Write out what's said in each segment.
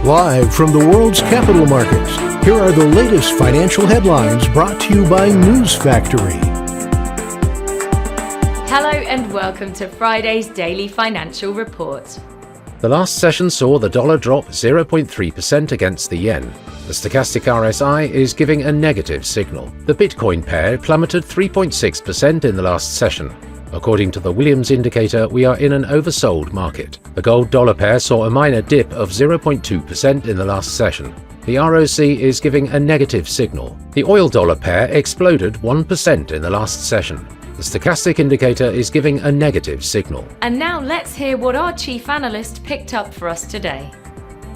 Live from the world's capital markets, here are the latest financial headlines brought to you by News Factory. Hello and welcome to Friday's Daily Financial Report. The last session saw the dollar drop 0.3% against the yen. The stochastic RSI is giving a negative signal. The Bitcoin pair plummeted 3.6% in the last session. According to the Williams indicator, we are in an oversold market. The gold-dollar pair saw a minor dip of 0.2% in the last session. The ROC is giving a negative signal. The oil-dollar pair exploded 1% in the last session. The stochastic indicator is giving a negative signal. And now let's hear what our chief analyst picked up for us today.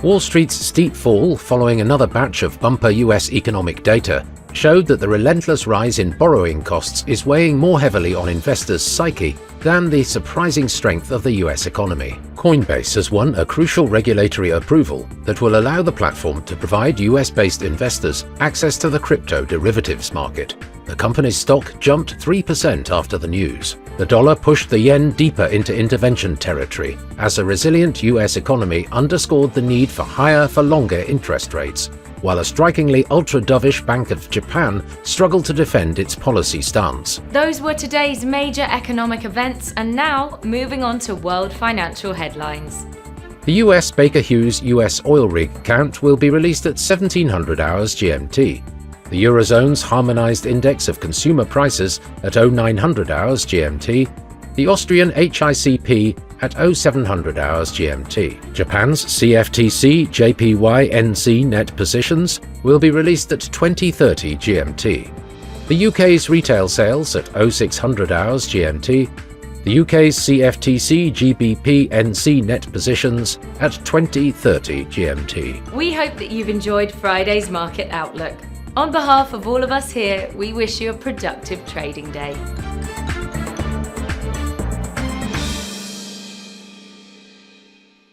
Wall Street's steep fall following another batch of bumper US economic data showed that the relentless rise in borrowing costs is weighing more heavily on investors' psyche than the surprising strength of the US economy. Coinbase has won a crucial regulatory approval that will allow the platform to provide US-based investors access to the crypto derivatives market. The company's stock jumped 3% after the news. The dollar pushed the yen deeper into intervention territory as a resilient US economy underscored the need for higher for longer interest rates, while a strikingly ultra-dovish Bank of Japan struggled to defend its policy stance. Those were today's major economic events, and now moving on to world financial headlines. The US Baker Hughes US oil rig count will be released at 1700 hours GMT. The Eurozone's harmonized index of consumer prices at 0900 hours GMT. The Austrian HICP at 0700 hours GMT. Japan's CFTC JPY NC net positions will be released at 2030 GMT. The UK's retail sales at 0600 hours GMT. The UK's CFTC GBP NC net positions at 2030 GMT. We hope that you've enjoyed Friday's market outlook. On behalf of all of us here, we wish you a productive trading day.